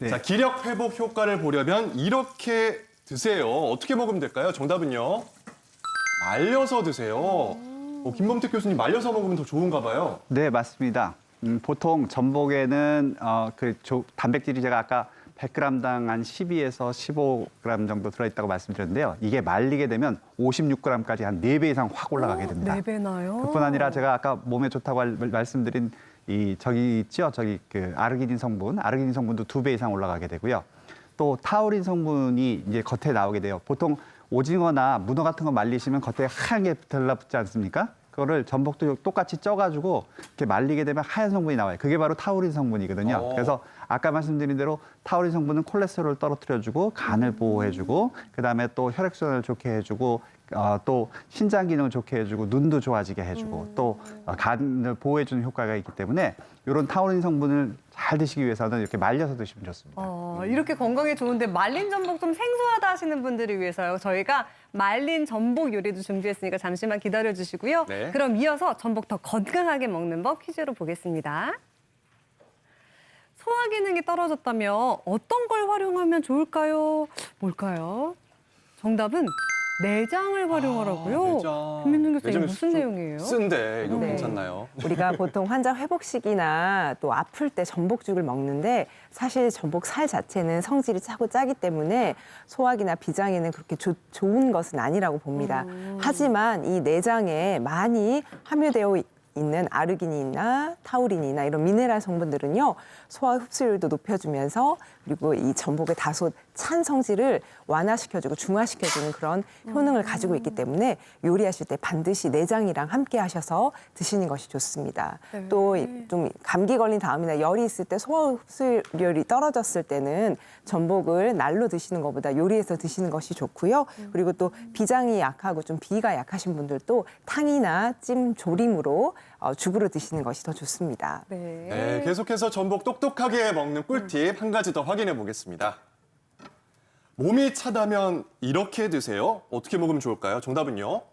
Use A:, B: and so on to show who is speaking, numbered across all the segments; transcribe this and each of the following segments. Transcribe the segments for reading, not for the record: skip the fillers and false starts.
A: 네.
B: 자, 기력 회복 효과를 보려면 이렇게 드세요. 어떻게 먹으면 될까요? 정답은요. 말려서 드세요. 김범택 교수님, 말려서 먹으면 더 좋은가 봐요.
A: 네, 맞습니다. 보통 전복에는 단백질이 제가 아까 100g당 한 12에서 15g 정도 들어있다고 말씀드렸는데요. 이게 말리게 되면 56g까지 한 4배 이상 확 올라가게 됩니다.
C: 4배나요?
A: 그뿐 아니라 제가 아까 몸에 좋다고 말씀드린 저기 있죠? 아르기닌 성분도 2배 이상 올라가게 되고요. 또 타우린 성분이 이제 겉에 나오게 돼요. 보통 오징어나 문어 같은 거 말리시면 겉에 하얀 게 들러붙지 않습니까? 그거를 전복도 똑같이 쪄가지고 이렇게 말리게 되면 하얀 성분이 나와요. 그게 바로 타우린 성분이거든요. 그래서 아까 말씀드린 대로 타우린 성분은 콜레스테롤을 떨어뜨려주고 간을 보호해주고 그다음에 또 혈액순환을 좋게 해주고 또 신장 기능을 좋게 해주고 눈도 좋아지게 해주고 또 간을 보호해주는 효과가 있기 때문에 이런 타우린 성분을 잘 드시기 위해서는 이렇게 말려서 드시면 좋습니다.
C: 이렇게 건강에 좋은데 말린 전복 좀 생소하다 하시는 분들을 위해서요. 저희가 말린 전복 요리도 준비했으니까 잠시만 기다려주시고요.
B: 네.
C: 그럼 이어서 전복 더 건강하게 먹는 법 퀴즈로 보겠습니다. 소화 기능이 떨어졌다면 어떤 걸 활용하면 좋을까요? 뭘까요? 정답은 내장을 활용하라고요.
B: 내장.
C: 김민중 교수님,
B: 내장이
C: 무슨 내용이에요?
B: 쓴데 이거
D: 네.
B: 괜찮나요?
D: 우리가 보통 환자 회복식이나 또 아플 때 전복죽을 먹는데 사실 전복 살 자체는 성질이 짜고 짜기 때문에 소화기나 비장에는 그렇게 좋은 것은 아니라고 봅니다. 하지만 이 내장에 많이 함유되어 있는 아르기닌이나 타우린이나 이런 미네랄 성분들은요. 소화 흡수율도 높여주면서 그리고 이 전복의 다소 찬 성질을 완화시켜주고 중화시켜주는 그런 효능을 가지고 있기 때문에 요리하실 때 반드시 내장이랑 함께 하셔서 드시는 것이 좋습니다.
C: 네.
D: 또 좀 감기 걸린 다음이나 열이 있을 때 소화 흡수율이 떨어졌을 때는 전복을 날로 드시는 것보다 요리해서 드시는 것이 좋고요. 그리고 또 비장이 약하고 좀 비가 약하신 분들도 탕이나 찜 조림으로 죽으로 드시는 것이 더 좋습니다.
B: 네, 계속해서 전복 똑똑하게 먹는 꿀팁 한 가지 더 확인해 보겠습니다. 몸이 차다면 이렇게 드세요. 어떻게 먹으면 좋을까요? 정답은요.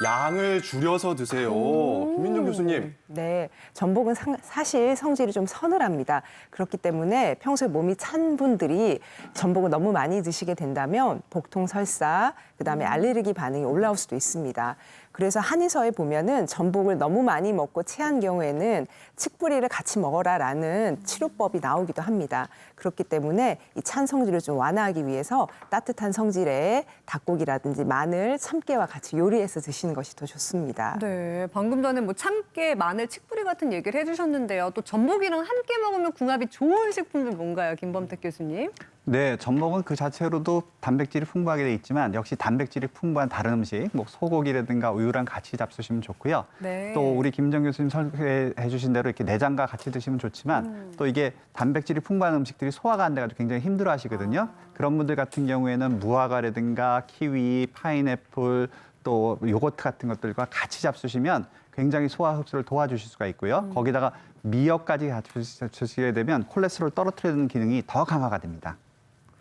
B: 양을 줄여서 드세요. 김민정 교수님.
D: 네, 전복은 사실 성질이 좀 서늘합니다. 그렇기 때문에 평소에 몸이 찬 분들이 전복을 너무 많이 드시게 된다면 복통 설사, 그다음에 알레르기 반응이 올라올 수도 있습니다. 그래서 한의서에 보면은 전복을 너무 많이 먹고 체한 경우에는 칡뿌리를 같이 먹어라라는 치료법이 나오기도 합니다. 그렇기 때문에 이 찬 성질을 좀 완화하기 위해서 따뜻한 성질의 닭고기라든지 마늘, 참깨와 같이 요리해서 드시는 것이 더 좋습니다.
C: 네, 방금 전에 뭐 참깨, 마늘, 칡뿌리 같은 얘기를 해주셨는데요. 또 전복이랑 함께 먹으면 궁합이 좋은 식품들 뭔가요, 김범택 교수님?
A: 네, 전복은 그 자체로도 단백질이 풍부하게 돼 있지만 역시 단백질이 풍부한 다른 음식, 뭐 소고기라든가 우유랑 같이 잡수시면 좋고요.
C: 네.
A: 또 우리 김정 교수님 설명해 주신 대로 이렇게 내장과 같이 드시면 좋지만 또 이게 단백질이 풍부한 음식들이 소화가 안 돼가지고 굉장히 힘들어 하시거든요. 그런 분들 같은 경우에는 무화과라든가 키위, 파인애플, 또 요거트 같은 것들과 같이 잡수시면 굉장히 소화 흡수를 도와주실 수가 있고요. 거기다가 미역까지 같이 드시게 되면 콜레스테롤 떨어뜨리는 기능이 더 강화가 됩니다.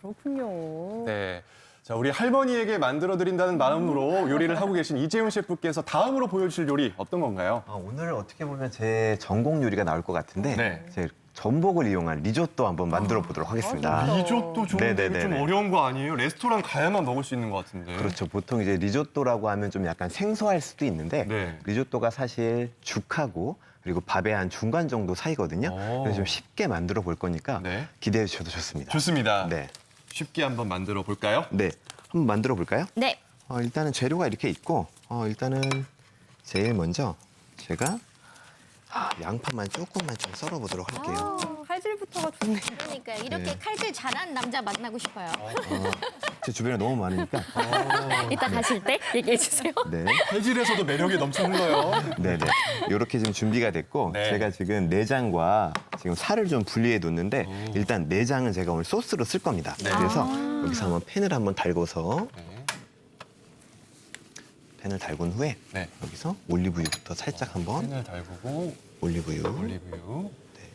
C: 그렇군요.
B: 네. 자, 우리 할머니에게 만들어드린다는 마음으로 요리를 하고 계신 이재훈 셰프께서 다음으로 보여주실 요리 어떤 건가요?
E: 오늘 어떻게 보면 제 전공 요리가 나올 것 같은데
B: 네.
E: 제 전복을 이용한 리조또 한번 만들어 보도록 하겠습니다.
B: 리조또 좋은데
E: 네네네네.
B: 좀 어려운 거 아니에요? 레스토랑 가야만 먹을 수 있는 것 같은데.
E: 그렇죠. 보통 이제 리조또라고 하면 좀 약간 생소할 수도 있는데
B: 네.
E: 리조또가 사실 죽하고 그리고 밥의 한 중간 정도 사이거든요.
B: 오.
E: 그래서 좀 쉽게 만들어 볼 거니까
B: 네.
E: 기대해 주셔도 좋습니다.
B: 좋습니다.
E: 네.
B: 쉽게 한번 만들어 볼까요?
E: 네. 한번 만들어 볼까요?
F: 네.
E: 일단은 재료가 이렇게 있고 일단은 제일 먼저 제가 양파만 조금만 좀 썰어 보도록 할게요.
C: 칼질부터가 좋네요.
F: 그러니까 이렇게
E: 네.
F: 칼질 잘하는 남자 만나고 싶어요.
E: 제 주변에 너무 많으니까.
F: 이따 가실 때 얘기해 주세요.
E: 네.
B: 칼질에서도 매력이 넘치는 거예요.
E: 네네. 이렇게 지금 준비가 됐고
B: 네.
E: 제가 지금 내장과 지금 살을 좀 분리해 뒀는데 일단 내장은 제가 오늘 소스로 쓸 겁니다.
B: 네.
E: 그래서 여기서 한번 팬을 한번 달궈서 팬을 달군 후에
B: 네.
E: 여기서 올리브유부터 살짝 한번
B: 팬을 달구고
E: 올리브유.
B: 올리브유.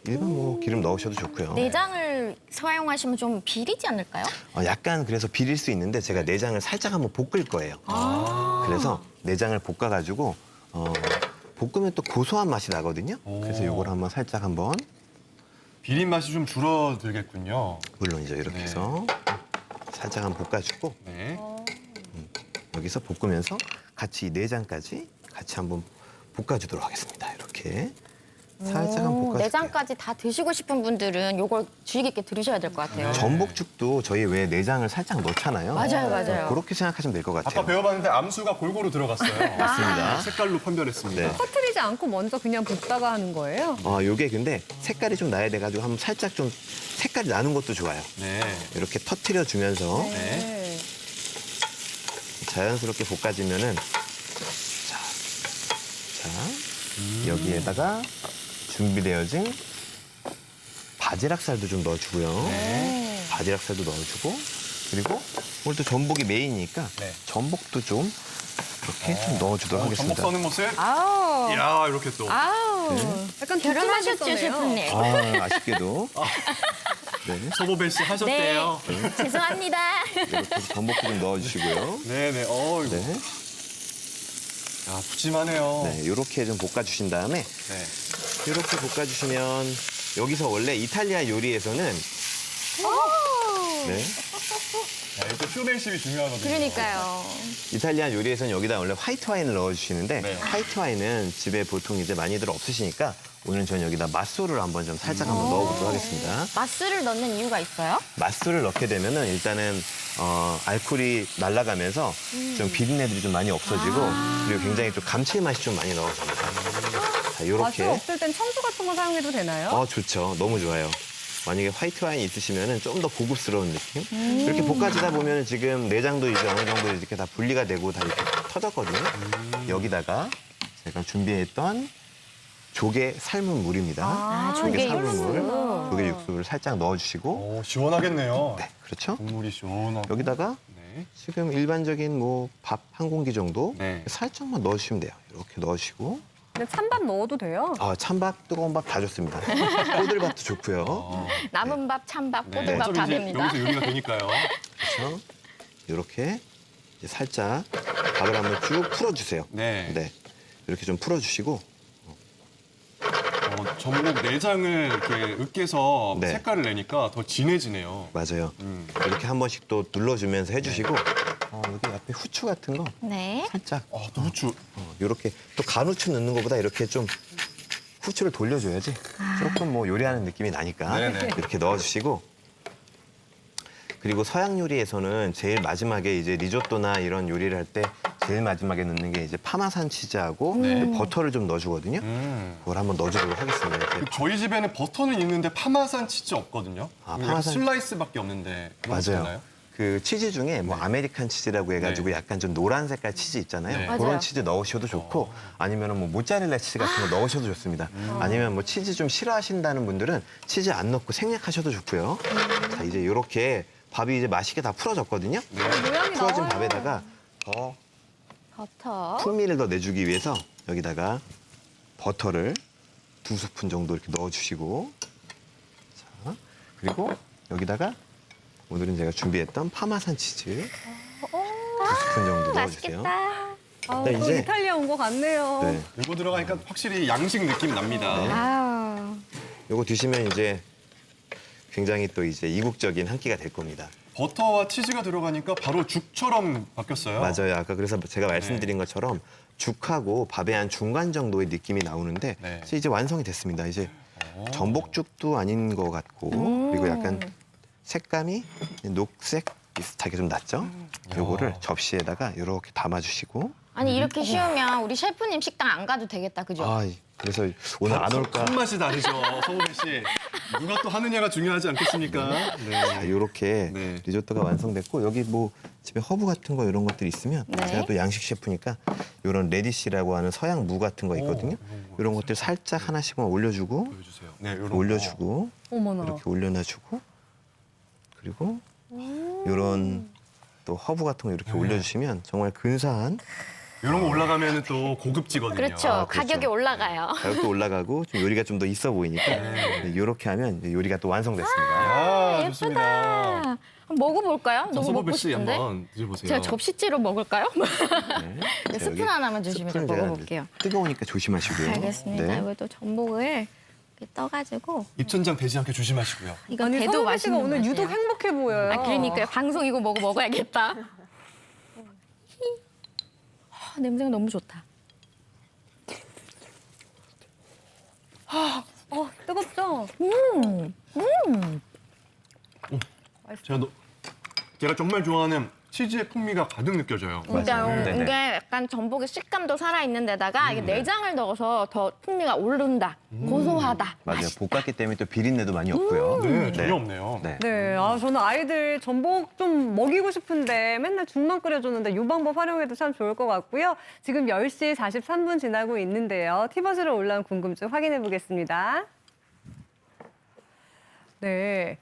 E: 일반 뭐 기름 넣으셔도 좋고요.
F: 내장을 사용하시면 좀 비리지 않을까요?
E: 약간 그래서 비릴 수 있는데 제가 내장을 살짝 한번 볶을 거예요. 그래서 내장을 볶아가지고 볶으면 또 고소한 맛이 나거든요. 그래서 이걸 한번 살짝 한번
B: 비린 맛이 좀 줄어들겠군요.
E: 물론이죠. 이렇게
B: 네.
E: 해서 살짝 한번 볶아주고
B: 네.
E: 여기서 볶으면서 같이 이 내장까지 같이 한번 볶아주도록 하겠습니다. 이렇게 살짝 한번 볶아줄게요.
F: 내장까지 다 드시고 싶은 분들은 요걸 주의 깊게 들으셔야 될 것 같아요.
E: 전복죽도 저희 왜 내장을 살짝 넣잖아요.
F: 맞아요, 맞아요.
E: 그렇게 생각하시면 될 것 같아요.
B: 아까 배워봤는데 암수가 골고루 들어갔어요.
E: 맞습니다.
B: 색깔로 판별했습니다.
E: 네.
C: 터트리지 않고 먼저 그냥 볶다가 하는 거예요?
E: 요게 근데 색깔이 좀 나야 돼가지고 한번 살짝 좀 색깔이 나는 것도 좋아요.
B: 네.
E: 이렇게 터트려 주면서
B: 네.
E: 자연스럽게 볶아지면은 자 여기에다가 준비되어진 바지락살도 좀 넣어주고요.
B: 네.
E: 바지락살도 넣어주고 그리고 오늘 또 전복이 메인이니까
B: 네.
E: 전복도 좀 이렇게 좀 넣어주도록
B: 전복
E: 하겠습니다.
B: 써는 모습.
C: 아우.
B: 이야, 이렇게 또.
C: 아우. 약간
F: 결혼하셨죠,
C: 두툼하게 써네요.
F: 셰프님?
E: 아쉽게도 네,
B: 서보벨 씨 하셨대요.
F: 죄송합니다.
E: 이렇게 전복도 좀 넣어주시고요.
B: 네네. 이거.
E: 네,
B: 야, 푸짐하네요.
E: 네, 이렇게 좀 볶아주신 다음에
B: 네.
E: 이렇게 볶아주시면 여기서 원래 이탈리아 요리에서는 네,
B: 야, 이거 쇼맨십이 중요하거든요.
F: 그러니까요.
E: 이탈리안 요리에서는 여기다 원래 화이트 와인을 넣어주시는데
B: 네.
E: 화이트 와인은 집에 보통 이제 많이들 없으시니까 오늘 저는 여기다 맛술을 한번 좀 살짝 한번 넣어보도록 하겠습니다.
F: 맛술을 넣는 이유가 있어요?
E: 맛술을 넣게 되면은 일단은 알코올이 날아가면서 좀 비린내들이 좀 많이 없어지고 그리고 굉장히 좀 감칠맛이 좀 많이 넣어집니다. 자,
C: 맛이
E: 요렇게
C: 없을 땐 청주 같은 거 사용해도 되나요?
E: 좋죠. 너무 좋아요. 만약에 화이트 와인이 있으시면은 좀 더 고급스러운 느낌? 이렇게 볶아지다 보면은 지금 내장도 이제 어느 정도 이렇게 다 분리가 되고 다 이렇게 터졌거든요. 여기다가 제가 준비했던 조개 삶은 물입니다.
F: 조개
E: 삶은 물,
F: 육수.
E: 조개 육수를 살짝 넣어주시고,
B: 오, 시원하겠네요.
E: 네, 그렇죠.
B: 국물이 시원하고.
E: 여기다가
B: 네.
E: 지금 일반적인 뭐 밥 한 공기 정도
B: 네.
E: 살짝만 넣어주시면 돼요. 이렇게 넣으시고,
C: 근데 찬밥 넣어도 돼요?
E: 찬밥, 뜨거운 밥 다 좋습니다. 꼬들밥도 좋고요.
F: 남은 밥, 찬밥,
B: 네.
F: 꼬들밥
B: 어차피
F: 다
B: 이제
F: 됩니다.
B: 여기서 요리가 되니까요.
E: 그렇죠. 이렇게 이제 살짝 밥을 한번 쭉 풀어주세요.
B: 네.
E: 네, 이렇게 좀 풀어주시고,
B: 전복 내장을 이렇게 으깨서
E: 네.
B: 색깔을 내니까 더 진해지네요.
E: 맞아요.
B: 음.
E: 이렇게 한 번씩 또 눌러주면서 해주시고, 여기 앞에 후추 같은 거
F: 네.
E: 살짝
B: 또 후추.
E: 이렇게 또 간후추 넣는 것보다 이렇게 좀 후추를 돌려줘야지 조금 뭐 요리하는 느낌이 나니까
B: 네네.
E: 이렇게 넣어주시고 그리고 서양 요리에서는 제일 마지막에 이제 리조또나 이런 요리를 할 때 제일 마지막에 넣는 게 이제 파마산 치즈하고 버터를 좀 넣어주거든요. 그걸 한번 넣어주도록 하겠습니다. 이렇게.
B: 저희 집에는 버터는 있는데 파마산 치즈 없거든요.
E: 파마산-
B: 슬라이스밖에 없는데 그런 거
E: 맞아요.
B: 있나요?
E: 그 치즈 중에 뭐 아메리칸 치즈라고 해가지고
B: 네.
E: 약간 좀 노란 색깔 치즈 있잖아요.
B: 네.
E: 그런
F: 맞아요.
E: 치즈 넣으셔도 좋고 아니면 뭐 모짜렐라 치즈 같은 거 넣으셔도 좋습니다. 아니면 뭐 치즈 좀 싫어하신다는 분들은 치즈 안 넣고 생략하셔도 좋고요. 자, 이제 이렇게 밥이 이제 맛있게 다 풀어졌거든요.
C: 모양이
E: 풀어진
C: 나와요.
E: 밥에다가 더
F: 버터.
E: 풍미를 더 내주기 위해서 여기다가 버터를 2스푼 정도 이렇게 넣어주시고 자, 그리고 여기다가 오늘은 제가 준비했던 파마산 치즈 2스푼 정도 넣어주세요.
F: 맛있겠다.
C: 아우,
E: 네,
C: 또
E: 이제-
C: 이탈리아 온 것 같네요.
E: 네,
B: 이거 들어가니까 확실히 양식 느낌 납니다.
E: 네.
F: 아,
E: 요거 드시면 이제 굉장히 또 이제 이국적인 한 끼가 될 겁니다.
B: 버터와 치즈가 들어가니까 바로 죽처럼 바뀌었어요.
E: 맞아요. 아까 그래서 제가 말씀드린 것처럼 죽하고 밥의 한 중간 정도의 느낌이 나오는데
B: 네.
E: 그래서 이제 완성이 됐습니다. 이제 전복죽도 아닌 것 같고 그리고 약간 색감이 녹색 비슷하게 좀 났죠. 요거를 접시에다가 이렇게 담아주시고
F: 아니 이렇게 쉬우면 우리 셰프님 식당 안 가도 되겠다, 그죠?
E: 그래서 오늘 안 올까?
B: 손맛이 다르죠, 서우배 씨. 누가 또 하느냐가 중요하지 않겠습니까?
E: 자, 요렇게
B: 네.
E: 리조또가 완성됐고 여기 뭐 집에 허브 같은 거 이런 것들이 있으면
F: 네.
E: 제가 또 양식 셰프니까 이런 레디시라고 하는 서양 무 같은 거 있거든요. 이런 것들 살짝 하나씩만 올려주고
B: 보여주세요. 네, 요런
E: 올려주고
C: 어머나.
E: 이렇게 올려놔주고 그리고 이런 또 허브 같은 거 이렇게 올려주시면 정말 근사한
B: 이런 거 올라가면 또 고급지거든요.
F: 그렇죠.
E: 아, 그렇죠.
F: 가격이 올라가요.
E: 가격도 올라가고 좀 요리가 좀 더 있어 보이니까 이렇게 하면 이제 요리가 또 완성됐습니다.
B: 아, 좋습니다.
F: 예쁘다. 한번 먹어볼까요? 너무
B: 서우배
F: 먹고
B: 씨
F: 싶은데.
B: 한번 드셔보세요.
F: 제가 접시째로 먹을까요?
E: 네.
F: 스푼 하나만 주시면 제가
E: 스푼은 제가
F: 먹어볼게요.
E: 뜨거우니까 조심하시고요.
F: 알겠습니다.
E: 네.
F: 이거 또 전복을 이렇게 떠가지고
B: 입천장 되지 않게 조심하시고요.
F: 이거
C: 아니,
F: 대도
C: 성훈 씨가
F: 맛있는
C: 오늘
F: 맛이에요.
C: 유독 행복해 보여요.
F: 아, 그러니까요. 방송 이거 먹어야겠다. 냄새가 너무 좋다.
C: 뜨겁죠?
B: 제가 정말 좋아하는 치즈의 풍미가 가득 느껴져요.
F: 진짜요.
E: 네네.
F: 이게 약간 전복의 식감도 살아있는 데다가 이게 내장을 넣어서 더 풍미가 오른다. 고소하다.
E: 맞아요. 볶았기 때문에 또 비린내도 많이 없고요.
B: 네, 전혀 없네요.
E: 네.
C: 네, 저는 아이들 전복 좀 먹이고 싶은데 맨날 죽만 끓여줬는데 이 방법 활용해도 참 좋을 것 같고요. 지금 10시 43분 지나고 있는데요. 티버스로 올라온 궁금증 확인해 보겠습니다. 네.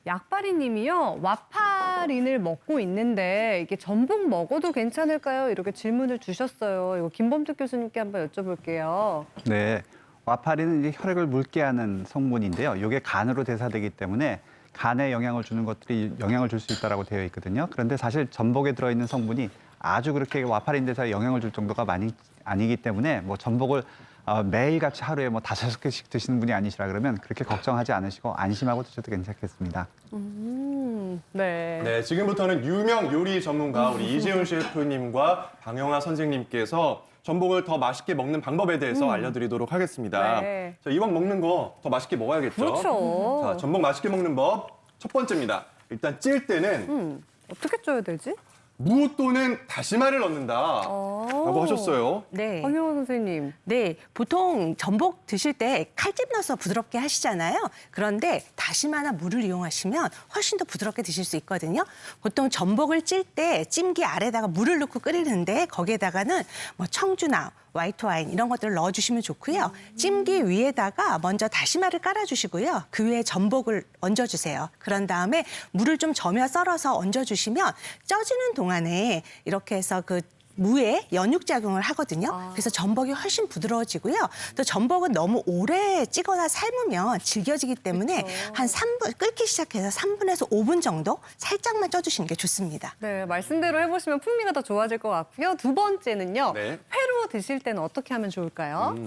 C: 약바리 님이요. 와파린을 먹고 있는데 이게 전복 먹어도 괜찮을까요? 이렇게 질문을 주셨어요. 이거 김범택 교수님께 한번 여쭤볼게요.
A: 네, 와파린은 이제 혈액을 묽게 하는 성분인데요. 이게 간으로 대사되기 때문에 간에 영향을 주는 것들이 영향을 줄 수 있다고 되어 있거든요. 그런데 사실 전복에 들어있는 성분이 아주 그렇게 와파린 대사에 영향을 줄 정도가 많이 아니기 때문에 뭐 전복을 매일같이 하루에 뭐 5개씩 드시는 분이 아니시라 그러면 그렇게 걱정하지 않으시고 안심하고 드셔도 괜찮겠습니다.
C: 네.
B: 네, 지금부터는 유명 요리 전문가 우리 이재훈 셰프님과 방영아 선생님께서 전복을 더 맛있게 먹는 방법에 대해서 알려드리도록 하겠습니다.
C: 네.
B: 자, 이왕 먹는 거 더 맛있게 먹어야겠죠.
C: 그렇죠.
B: 자, 전복 맛있게 먹는 법 첫 번째입니다. 일단 찔 때는
C: 어떻게 쪄야 되지?
B: 무 또는 다시마를 넣는다라고 하셨어요.
G: 네.
C: 황영화 선생님.
G: 네, 보통 전복 드실 때 칼집 넣어서 부드럽게 하시잖아요. 그런데 다시마나 물을 이용하시면 훨씬 더 부드럽게 드실 수 있거든요. 보통 전복을 찔 때 찜기 아래다가 물을 넣고 끓이는데 거기에다가는 뭐 청주나 화이트 와인 이런 것들을 넣어주시면 좋고요. 찜기 위에다가 먼저 다시마를 깔아주시고요. 그 위에 전복을 얹어주세요. 그런 다음에 물을 좀 저며 썰어서 얹어주시면 쪄지는 동안에 이렇게 해서 그 무에 연육작용을 하거든요. 그래서 전복이 훨씬 부드러워지고요. 또 전복은 너무 오래 찌거나 삶으면 질겨지기 때문에 한 3분, 끓기 시작해서 3분에서 5분 정도 살짝만 쪄주시는 게 좋습니다.
C: 네, 말씀대로 해보시면 풍미가 더 좋아질 것 같고요. 두 번째는요.
B: 네.
C: 회로 드실 때는 어떻게 하면 좋을까요?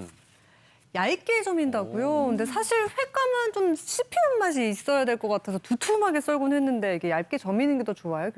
C: 얇게 저민다고요? 근데 사실 회감은 좀 씹히는 맛이 있어야 될 것 같아서 두툼하게 썰곤 했는데 이게 얇게 저미는 게 더 좋아요?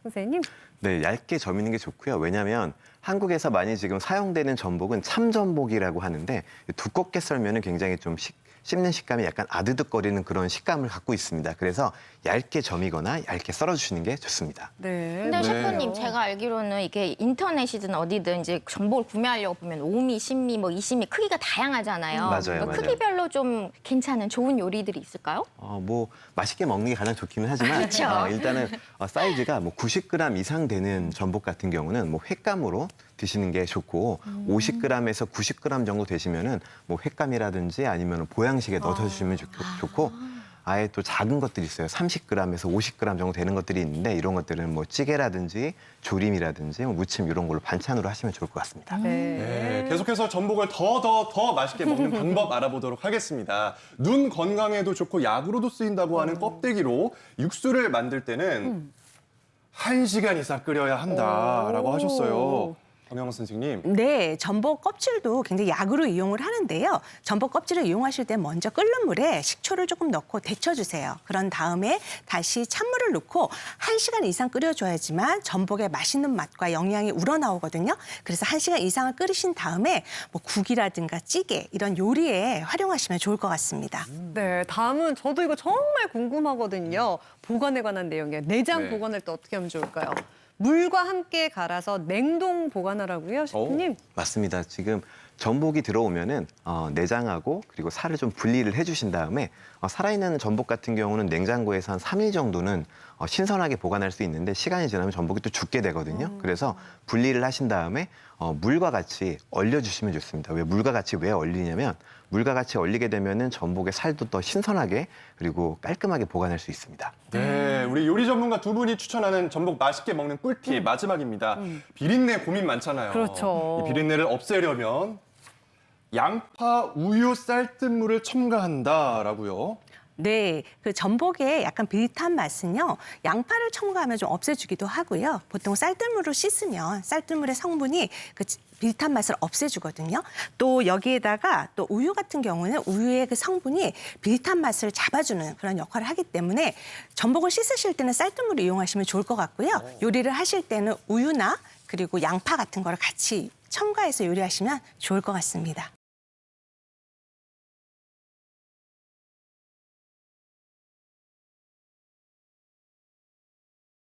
C: 선생님?
E: 네, 얇게 저미는 게 좋고요. 왜냐하면 한국에서 많이 지금 사용되는 전복은 참전복이라고 하는데 두껍게 썰면은 굉장히 좀 씹는 식감이 약간 아드득거리는 그런 식감을 갖고 있습니다. 그래서 얇게 저미거나 얇게 썰어주시는 게 좋습니다.
C: 네.
F: 근데
B: 네.
F: 셰프님 제가 알기로는 이게 인터넷이든 어디든 이제 전복을 구매하려고 보면 5미, 10미, 뭐 20미 크기가 다양하잖아요.
E: 맞아요,
F: 그러니까
E: 맞아요.
F: 크기별로 좀 괜찮은 좋은 요리들이 있을까요?
E: 뭐 맛있게 먹는 게 가장 좋기는 하지만
F: 그렇죠.
E: 일단은 사이즈가 뭐 90g 이상 되는 전복 같은 경우는 뭐 횟감으로 드시는 게 좋고 50g에서 90g 정도 되시면은 뭐 횟감이라든지 아니면 보양식에 넣어주시면 좋고 아예 또 작은 것들이 있어요. 30g에서 50g 정도 되는 것들이 있는데 이런 것들은 뭐 찌개라든지 조림이라든지 뭐 무침 이런 걸로 반찬으로 하시면 좋을 것 같습니다.
B: 네, 계속해서 전복을 더 맛있게 먹는 방법 알아보도록 하겠습니다. 눈 건강에도 좋고 약으로도 쓰인다고 하는 껍데기로 육수를 만들 때는 1시간 이상 끓여야 한다라고 하셨어요. 방영호 선생님.
G: 네, 전복 껍질도 굉장히 약으로 이용을 하는데요. 전복 껍질을 이용하실 때 먼저 끓는 물에 식초를 조금 넣고 데쳐주세요. 그런 다음에 다시 찬물을 넣고 1시간 이상 끓여줘야지만 전복의 맛있는 맛과 영양이 우러나오거든요. 그래서 1시간 이상을 끓이신 다음에 뭐 국이라든가 찌개 이런 요리에 활용하시면 좋을 것 같습니다.
C: 네, 다음은 저도 이거 정말 궁금하거든요. 보관에 관한 내용이에요. 내장
B: 네.
C: 보관할 때 어떻게 하면 좋을까요? 물과 함께 갈아서 냉동 보관하라고요, 셰프님?
E: 맞습니다. 지금 전복이 들어오면은 내장하고 그리고 살을 좀 분리를 해주신 다음에 살아있는 전복 같은 경우는 냉장고에서 한 3일 정도는 신선하게 보관할 수 있는데 시간이 지나면 전복이 또 죽게 되거든요. 그래서 분리를 하신 다음에 물과 같이 얼려주시면 좋습니다. 왜 물과 같이 왜 얼리냐면 물과 같이 얼리게 되면은 전복의 살도 더 신선하게 그리고 깔끔하게 보관할 수 있습니다.
B: 네, 우리 요리 전문가 두 분이 추천하는 전복 맛있게 먹는 꿀팁 마지막입니다. 비린내 고민 많잖아요.
C: 그렇죠.
B: 이 비린내를 없애려면 양파, 우유, 쌀뜨물을 첨가한다라고요.
G: 네, 그 전복의 약간 비릿한 맛은요, 양파를 첨가하면 좀 없애주기도 하고요. 보통 쌀뜨물로 씻으면 쌀뜨물의 성분이 그 비릿한 맛을 없애주거든요. 또 여기에다가 또 우유 같은 경우는 우유의 그 성분이 비릿한 맛을 잡아주는 그런 역할을 하기 때문에 전복을 씻으실 때는 쌀뜨물을 이용하시면 좋을 것 같고요. 요리를 하실 때는 우유나 그리고 양파 같은 거를 같이 첨가해서 요리하시면 좋을 것 같습니다.